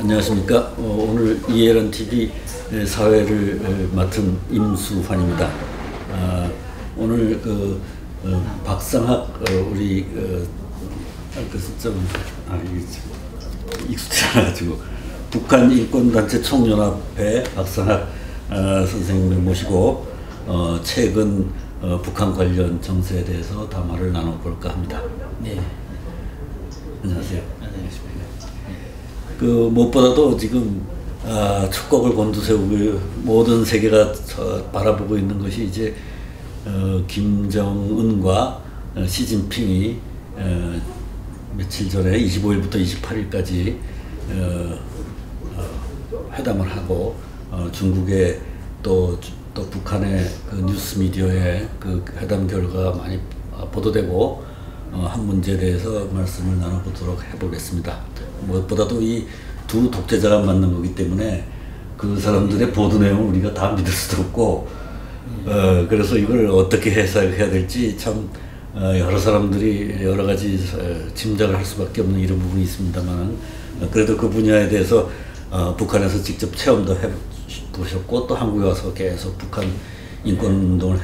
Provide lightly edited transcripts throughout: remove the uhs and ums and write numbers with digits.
안녕하십니까. 오늘 이해란 TV 사회를 맡은 임수환입니다. 오늘 박상학 우리 익숙지 않아가지고 북한 인권단체 총연합회 박상학 선생님을 모시고 최근 북한 관련 정세에 대해서 담화를 나눠볼까 합니다. 네. 안녕하세요. 안녕하십니까. 무엇보다도 지금 축곡을 곤두세우고 모든 세계가 바라보고 있는 것이 이제 김정은과 시진핑이 며칠 전에 25일부터 28일까지 회담을 하고 중국의 또 북한의 그 뉴스 미디어에 그 회담 결과가 많이 보도되고 한 문제에 대해서 말씀을 나눠보도록 해보겠습니다. 무엇보다도 이 두 독재자가 만난 거기 때문에 그 사람들의 보도 내용을 우리가 다 믿을 수도 없고 그래서 이걸 어떻게 해석해야 될지 참 여러 사람들이 여러 가지 짐작을 할 수밖에 없는 이런 부분이 있습니다만 그래도 그 분야에 대해서 북한에서 직접 체험도 해보셨고 또 한국에 와서 계속 북한 인권운동을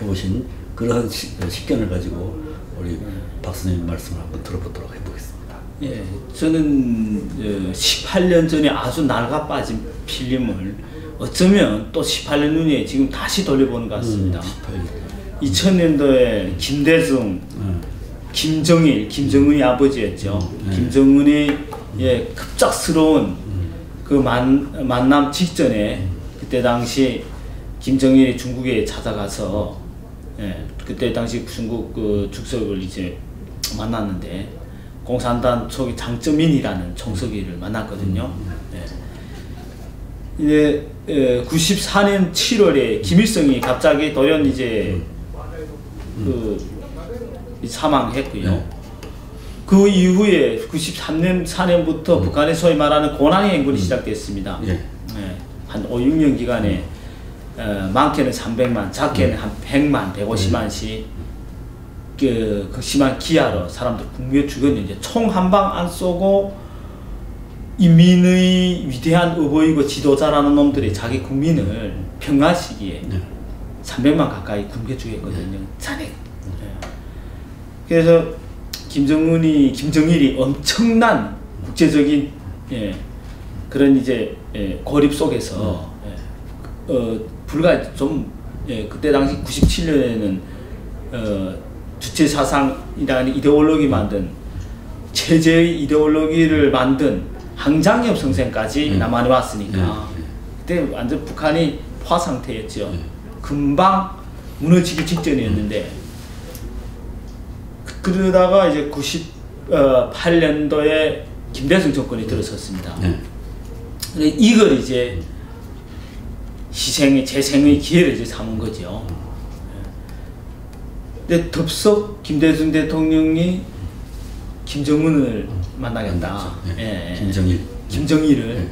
해보신 그러한 식견을 가지고 우리 박 선생님 말씀을 한번 들어보도록 해보겠습니다. 예, 저는 18년 전에 아주 낡아 빠진 필름을 어쩌면 또 18년 후에 지금 다시 돌려보는 것 같습니다. 2000년도에 김대중, 김정일, 김정은이 아버지였죠. 김정은이 급작스러운 그 만남 직전에 그때 당시 김정일이 중국에 찾아가서 그때 당시 중국 그 주석을 이제 만났는데 공산당 초기 장쩌민이라는 총서기를 만났거든요. 이제 94년 7월에 김일성이 갑자기 돌연 이제 사망했고요. 그 이후에 93년 4년부터 북한의 소위 말하는 고난의 행군이 시작됐습니다. 한 5, 6년 기간에 많게는 300만, 작게는 한 100만, 150만씩 그 극심한 기아로 사람들 굶겨 죽었는데 총 한 방 안 쏘고 인민의 위대한 어버이고 지도자라는 놈들이 자기 국민을 평화 시기에 300만 가까이 굶겨 죽였거든요. 잔액. 그래서 김정일이 엄청난 국제적인 그런 이제 고립 속에서 불과 좀 그때 당시 97년에는 주체사상이라는 이데올로기 만든 체제의 이데올로기를 만든 항장엽 선생까지 남한에 왔으니까 그때 완전 북한이 포화 상태였죠. 금방 무너지기 직전이었는데 그러다가 이제 98년도에 김대중 정권이 들어섰습니다. 이걸 이제 재생의 기회를 이제 삼은 거죠. 근데 덥석 김대중 대통령이 김정은을 만나겠다. 김정일을.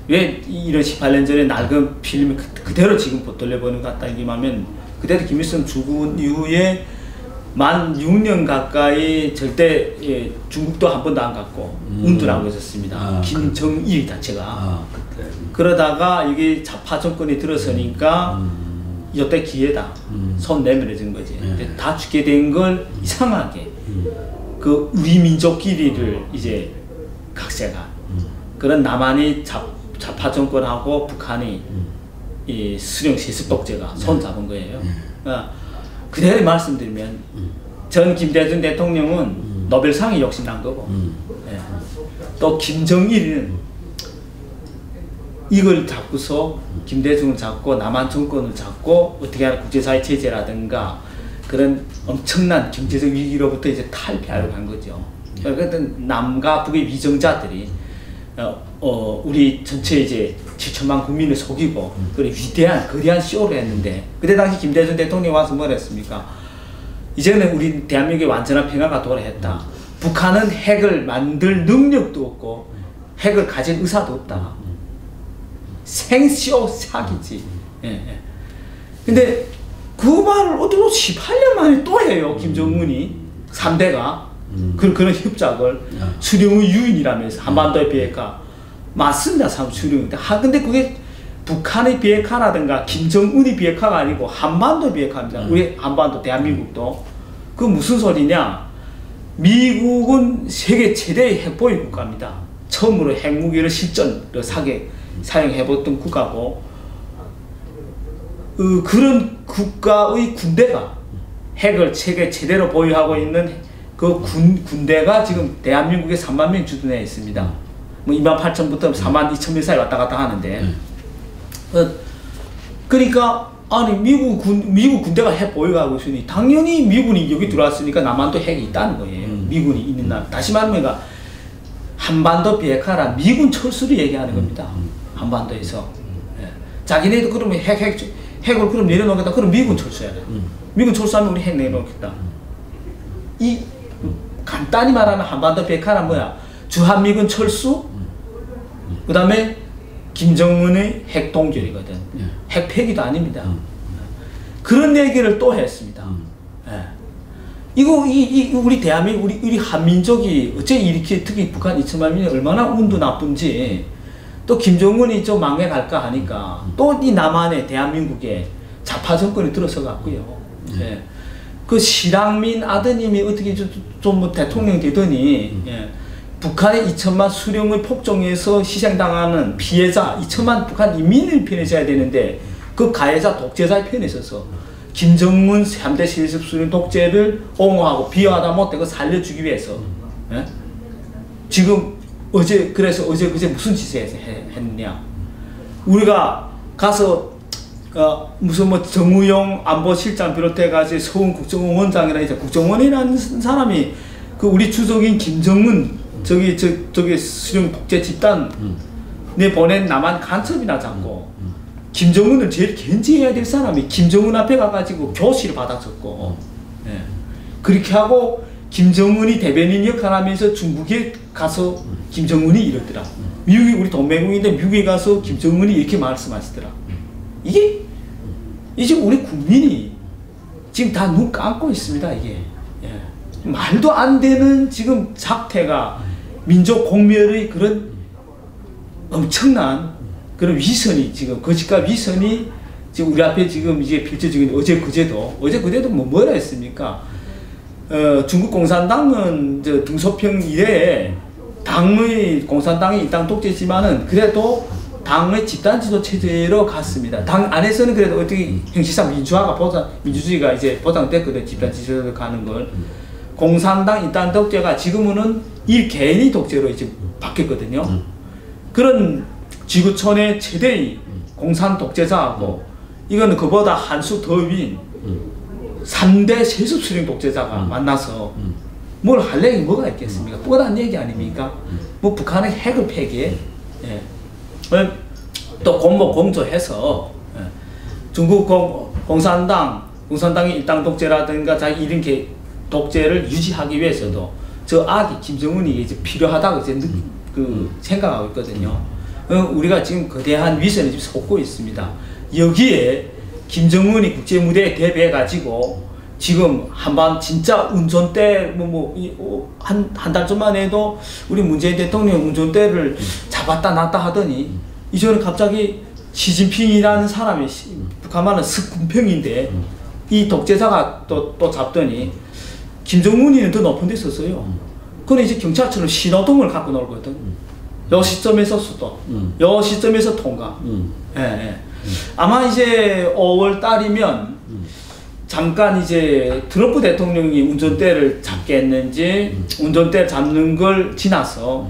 왜 이런 18년 전에 낡은 필름을 그대로 지금 돌려보는 것 같다 이기면 그때도 김일성 죽은 이후에 만 6년 가까이 절대 중국도 한 번도 안 갔고 운동하고 있었습니다. 김정일 자체가. 그러다가 이게 좌파 정권이 들어서니까 이때 기회다. 손 내밀어진 거지. 다 죽게 된 걸 이상하게 그 우리 민족끼리를 이제 각세가 그런 남한이 좌파 정권하고 북한이 이 수령 세습 독재가 손 잡은 거예요. 그대로 말씀드리면 전 김대중 대통령은 노벨상이 욕심난 거고 또 김정일은 이걸 잡고서 김대중을 잡고 남한 정권을 잡고 어떻게 하는 국제사회 체제라든가 그런 엄청난 경제적 위기로부터 이제 탈피하려고 한 거죠. 그러니까 남과 북의 위정자들이 우리 전체 이제 7천만 국민을 속이고 그런 위대한 거대한 쇼를 했는데 그때 당시 김대중 대통령이 와서 뭘 했습니까? 이제는 우리 대한민국의 완전한 평화가 도래했다. 북한은 핵을 만들 능력도 없고 핵을 가질 의사도 없다. 생쇼 사기지. 근데 그 말을 어디로 18년 만에 또 해요. 김정은이 3대가 그런 협작을 수령의 유인이라면서 한반도의 비핵화 맞습니다. 수령인데. 근데 그게 북한의 비핵화라든가 김정은의 비핵화가 아니고 한반도 비핵화입니다. 우리 한반도 대한민국도. 그 무슨 소리냐? 미국은 세계 최대의 핵보유 국가입니다. 처음으로 핵무기를 실전으로 사용해봤던 국가고, 그런 국가의 군대가 핵을 세계 최대로 보유하고 있는 그 군대가 지금 대한민국에 3만 명 주둔해 있습니다. 뭐 28,000부터 4만 2천 명 사이 왔다 갔다 하는데, 그러니까 아니 미국 군대가 핵 보유하고 있으니 당연히 미군이 여기 들어왔으니까 남한도 핵이 있다는 거예요. 미군이 있는 날. 다시 말하면 한반도 비핵화라 미군 철수를 얘기하는 겁니다. 한반도에서. 예. 자기네도 그러면 핵을 그럼 내려놓겠다. 그럼 미군 철수해야 돼. 미군 철수하면 우리 핵 내려놓겠다. 이 간단히 말하면 한반도 비핵화는 뭐야? 주한미군 철수, 그 다음에 김정은의 핵 동결이거든. 핵 폐기도 아닙니다. 그런 얘기를 또 했습니다. 예. 이거 우리 대한민국 우리 한민족이 어째 이렇게 특히 북한 2천만 명이 얼마나 운도 나쁜지, 또 김정은이 좀 망해 갈까 하니까 또 이 남한의 대한민국에 좌파 정권이 들어서 갔고요. 예. 그 실향민 아드님이 어떻게 좀 뭐 대통령 되더니, 예. 북한의 2천만 수령의 폭정에서 희생당하는 피해자 2천만 북한 인민을 편에서야 되는데 그 가해자 독재자의 편에 서서 김정은 3대 세습 수령 독재를 옹호하고 비하하다 못해 그 살려주기 위해서, 예? 지금 그래서 어제 그제 무슨 짓을 했느냐? 우리가 가서 무슨 뭐 정우영 안보실장 비롯해가지고 서훈 국정원장이라 이제 국정원이라는 사람이 그 우리 주석인 김정은 저기 수령 독재 집단에 보낸 남한 간첩이나 잡고, 김정은을 제일 견제해야 될 사람이 김정은 앞에 가가지고 교시를 받아줬고, 예. 그렇게 하고 김정은이 대변인 역할을 하면서 중국에 가서 김정은이 이러더라. 미국이 우리 동맹국인데 미국에 가서 김정은이 이렇게 말씀하시더라. 이게 우리 국민이 지금 다 눈 감고 있습니다. 이게, 예. 말도 안 되는 지금 사태가 민족 공멸의 그런 엄청난 그런 위선이 지금 거짓과 위선이 지금 우리 앞에 지금 이제 펼쳐지고 있는 어제 그제도 뭐라 했습니까? 중국 공산당은 등소평 이래에 공산당이 일단 독재지만은 그래도 당의 집단 지도 체제로 갔습니다. 당 안에서는 그래도 어떻게 형식상 민주주의가 이제 보장됐거든. 집단 지도로 가는 걸. 공산당 일단 독재가 지금은 일개인이 독재로 이제 바뀌었거든요. 그런 지구촌의 최대의 공산 독재자하고 이거는 그보다 한 수 더 위인 3대 세습 수령 독재자가 만나서 뭘 할 얘기 뭐가 있겠습니까? 뻔한 얘기 아닙니까? 뭐 북한의 핵을 폐기해. 예. 또 공모공조해서, 예. 중국 공산당이 일당 독재라든가 자기 이런 독재를 유지하기 위해서도 저 아기 김정은이 이제 필요하다고 이제 생각하고 있거든요. 우리가 지금 거대한 위선에 지금 솟고 있습니다. 여기에 김정은이 국제 무대에 대비해가지고 지금 한반 진짜 운전대 한 달 전만 해도 우리 문재인 대통령 운전대를 잡았다 놨다 하더니 이제는 갑자기 시진핑이라는 사람이 북한 말은 스군평인데 이 독재자가 또 잡더니 김정은이는 더 높은 데 섰어요. 그건 이제 경찰처럼 신호등을 갖고 놀거든. 요 시점에서 수도, 요 시점에서 통과. 예, 예. 아마 이제 5월 달이면 잠깐 이제 트럼프 대통령이 운전대를 잡겠는지 운전대 잡는 걸 지나서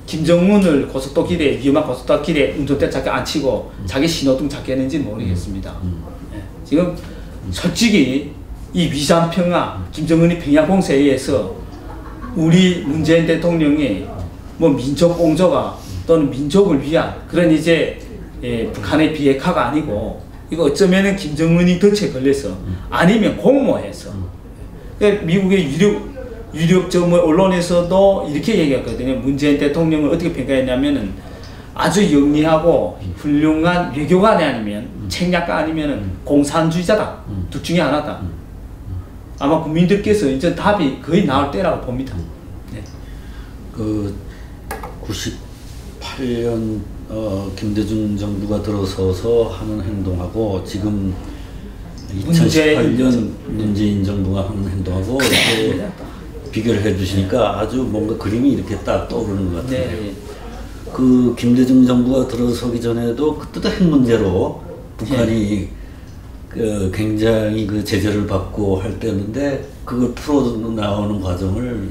김정은을 위험한 고속도로 길에 운전대 잡게 안 치고 자기 신호등 잡겠는지 모르겠습니다. 예. 지금 솔직히 이 위삼평화, 김정은이 평양 공세에 의해서 우리 문재인 대통령이 뭐 민족 공조가 또는 민족을 위한 그런 이제 북한의 비핵화가 아니고 이거 어쩌면은 김정은이 덫에 걸려서 아니면 공모해서 그러니까 미국의 유력 언론에서도 이렇게 얘기했거든요. 문재인 대통령을 어떻게 평가했냐면은 아주 영리하고 훌륭한 외교관이 아니면 책략가 아니면은 공산주의자다. 둘 중에 하나다. 아마 국민들께서 이제 답이 거의 나올 때라고 봅니다. 네. 그 98년 김대중 정부가 들어서서 하는 행동하고 지금 2018년 문재인 정부가 하는 행동하고 이렇게 비교를 해주시니까 아주 뭔가 그림이 이렇게 딱 떠오르는 것 같은데요. 네. 그 김대중 정부가 들어서기 전에도 그때도 핵 문제로 북한이 그 굉장히 그 제재를 받고 할 때였는데 그걸 풀어 나오는 과정을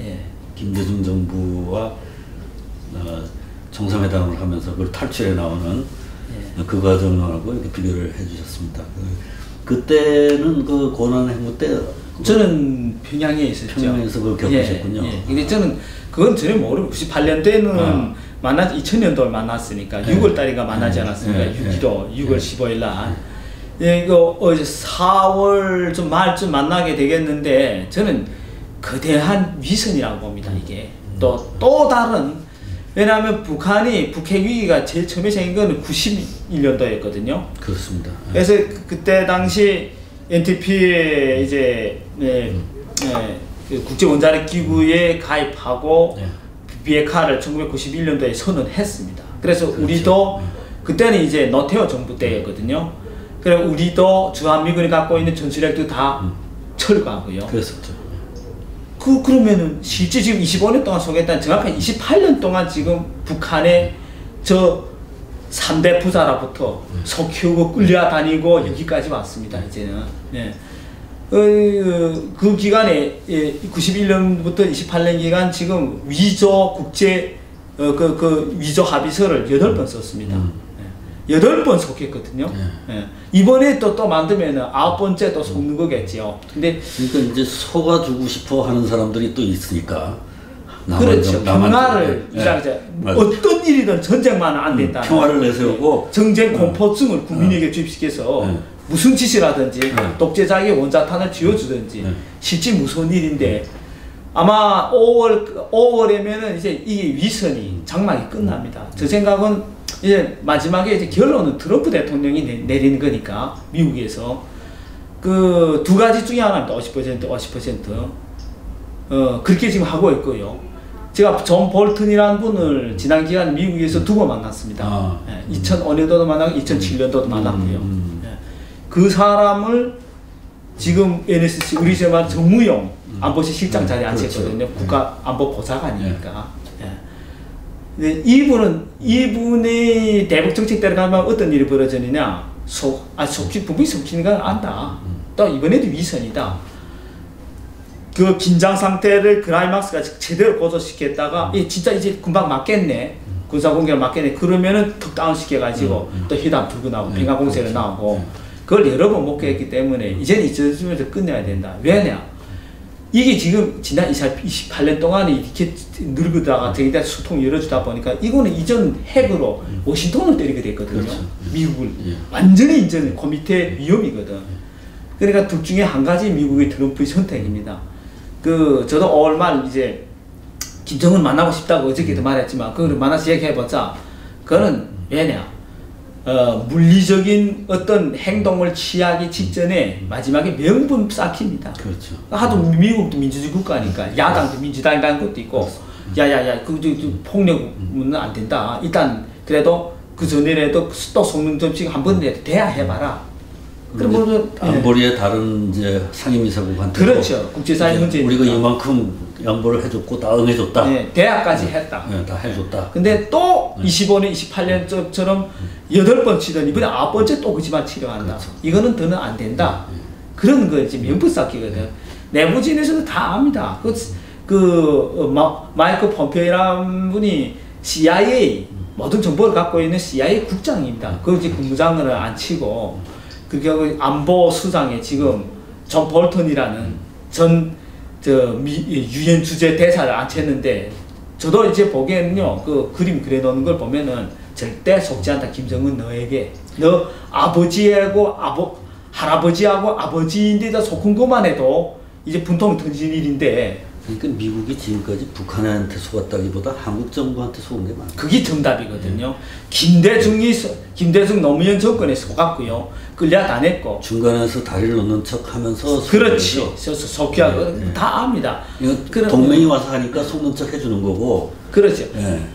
김대중 정부와 정상회담을 하면서 그걸 탈출해 나오는 그 과정하고 이렇게 비교를 해주셨습니다. 그때는 그 고난 행보 때 저는 평양에 있었죠. 평양에서 그걸 겪으셨군요. 근데 저는 그건 전혀 모르고 98년도에는 만나 2000년도를 만났으니까 6월 달인가 만나지 않았습니까? 6월 15일 날. 이거 어제 4월 좀 말쯤 만나게 되겠는데 저는 거대한 위선이라고 봅니다. 이게 또 다른, 왜냐하면 북한이 북핵 위기가 제일 처음에 생긴 건 91년도였거든요. 그렇습니다. 그래서 그때 당시 NTP에 이제 그 국제원자력 기구에 가입하고 비핵화를 1991년도에 선언했습니다. 그래서 그렇죠. 우리도 그때는 이제 노태우 정부 때였거든요. 그래서 우리도 주한미군이 갖고 있는 전술핵도 다 철거하고요. 그랬었죠. 그러면은 실제 지금 25년 동안 소개했던 정확한 28년 동안 지금 북한의 저 3대 부자로부터 속 키우고 끌려다니고 여기까지 왔습니다. 이제는. 그 기간에 91년부터 28년 기간 지금 위조 국제 그 위조 합의서를 8번 썼습니다. 8번 속했거든요. 이번에 또 만들면 9번째 또 속는 거겠지요. 근데 그러니까 이제 속아주고 싶어 하는 사람들이 또 있으니까. 그렇죠. 평화를 어떤 일이든 전쟁만은 안 된다. 평화를 내세우고 정쟁 공포증을 국민에게 주입시켜서 무슨 짓이라든지 독재자에게 원자탄을 쥐어주든지 실제 무서운 일인데 아마 5월이면은 이제 이 위선이 장막이 끝납니다. 저 생각은 이제 마지막에 이제 결론은 트럼프 대통령이 내리는 거니까 미국에서 그 두 가지 중에 하나입니다. 50% 그렇게 지금 하고 있고요. 제가 존 볼튼이라는 분을 지난 기간 미국에서 2번 만났습니다. 2005년도도 만나고 2007년도도 만났고요. 그 사람을 지금 NSC 우리 제말 정무용 안보실 실장 자리에 앉혔거든요. 국가안보보좌관이니까. 근데 이분이 대북 정책대로 가면 어떤 일이 벌어지느냐, 분명히 속히는 건 안다. 또 이번에도 위선이다. 그 긴장 상태를 클라이막스가 제대로 고조시켰다가 진짜 이제 금방 맞겠네, 군사공격을 맞겠네, 그러면은 턱 다운 시켜가지고 또 회담 불고 나오고 평화공세를 나오고 그걸 여러 번 목격했기 때문에 이제는 이쯤에서 끝내야 된다. 왜냐? 이게 지금 지난 28년 동안에 이렇게 늙으다가 저기다 소통 열어주다 보니까 이거는 이전 핵으로 워싱턴을 때리게 됐거든요. 그렇죠. 미국을 완전히 이제는 그 밑에 위험이거든. 그러니까 둘 중에 한 가지 미국의 트럼프의 선택입니다. 저도 5월 말 이제 김정은 만나고 싶다고 어저께도 말했지만 그걸 만나서 얘기해보자. 그거는 왜냐? 물리적인 어떤 행동을 취하기 직전에 마지막에 명분 쌓깁니다. 그렇죠. 하도 미국도 민주주의 국가니까 야당도 민주당이라는 것도 있고, 야야야, 폭력은 안 된다. 일단 그래도 그 전에라도 또 속는 점씩 한 번이라도 돼야 해봐라. 그리고 안보리의 다른 이제 상임이사국한테 그렇죠. 국제사회 문제 우리가 이만큼 양보를 해줬고 다 응해줬다. 대학까지 했다. 다 해줬다. 근데 또 25년, 28년처럼 8번 치던 이번에 9번째 또 그지만 치료한다. 그렇죠. 이거는 더는 안 된다. 그런 거 이제 명분 쌓기거든. 내부진에서도 다 압니다. 마이크 폼페이라는 분이 CIA 모든 정보를 갖고 있는 CIA 국장입니다. 그 이제 국무장관을 안 치고 그게 안보수장에 지금 존 볼턴이라는 유엔 주재 대사를 앉혔는데, 저도 이제 보기에는요, 그 그림 그려놓는 걸 보면은 절대 속지 않다. 김정은 너에게, 너 아버지하고 할아버지하고 아버지인데다 속은 것만 해도 이제 분통 터진 일인데 그러니까 미국이 지금까지 북한한테 속았다기보다 한국 정부한테 속은 게 많아요. 그게 정답이거든요. 김대중 노무현 정권에 속았고요. 끌려다녔고. 중간에서 다리를 놓는 척 하면서. 그렇지. 속여하고 다 압니다. 동맹이 와서 하니까 속는 척 해주는 거고. 그렇죠.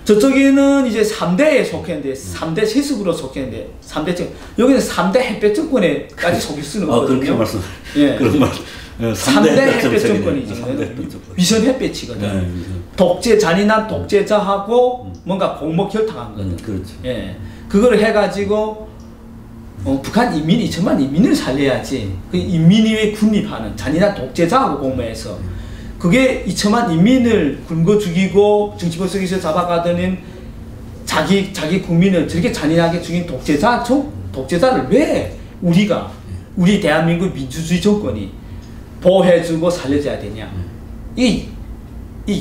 저쪽에는 이제 3대에 속했는데, 3대 세습으로 속했는데, 3대 여기는 3대 햇볕 정권에까지 속일 수는 없거든요. 그렇게 말씀. 예. 그런 말. 3대 햇볕 정권이지. 위선 햇볕이거든. 잔인한 독재자하고 뭔가 공모 결탁한 거든. 그렇죠. 예. 그거를 해가지고 북한 인민 2천만 인민을 살려야지. 그 인민이 군립하는 잔인한 독재자하고 공모해서 그게 2천만 인민을 굶고 죽이고 정치보석에서 잡아가더니 자기 국민을 저렇게 잔인하게 죽인 독재자를 왜 우리 대한민국 민주주의 정권이 보호해주고 살려줘야 되냐. 이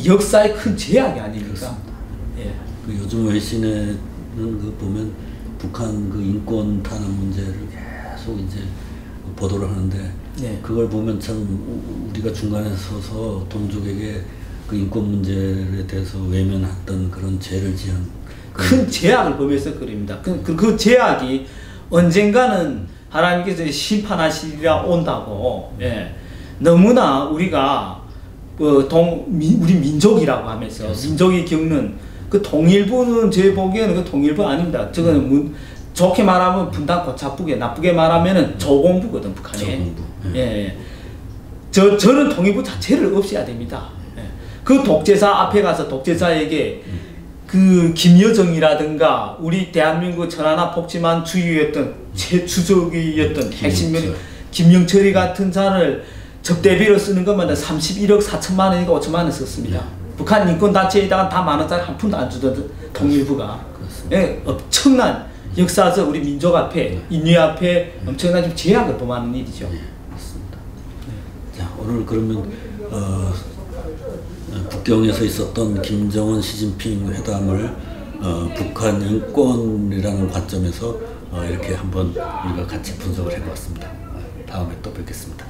역사의 큰 제약이 아닙니까? 예. 그 요즘 외신에는 그 보면 북한 그 인권 탄압 문제를 계속 이제 보도를 하는데 네. 그걸 보면 참 우리가 중간에 서서 동족에게 그 인권 문제에 대해서 외면했던 그런 죄를 지은 큰 제약을 범해서 그럽니다. 그 제약이 언젠가는 하나님께서 심판하시리라 온다고. 예. 너무나 우리가 우리 민족이라고 하면서 민족이 겪는 그 통일부는 제 보기에는 그 통일부 아닙니다. 저거는 좋게 말하면 분단 고착부게, 나쁘게 말하면은 조공부거든 북한에. 조공부. 예. 저는 통일부 자체를 없애야 됩니다. 예. 그 독재자 앞에 가서 독재자에게 그 김여정이라든가 우리 대한민국 천하나 폭지만 주의였던 최주적이었던 핵심명 김영철이 같은 자를 접대비로 쓰는 것만 31억 4천만 원이니까 5천만 원 썼습니다. 북한 인권단체에다가 다 만 원짜리 한 푼도 안 주던 통일부가. 예, 엄청난 역사적 우리 민족 앞에, 인류 앞에 엄청난 제약을 범하는 일이죠. 네, 맞습니다. 자, 오늘 그러면 북경에서 있었던 김정은 시진핑 회담을 북한 인권이라는 관점에서 이렇게 한번 우리가 같이 분석을 해보았습니다. 다음에 또 뵙겠습니다.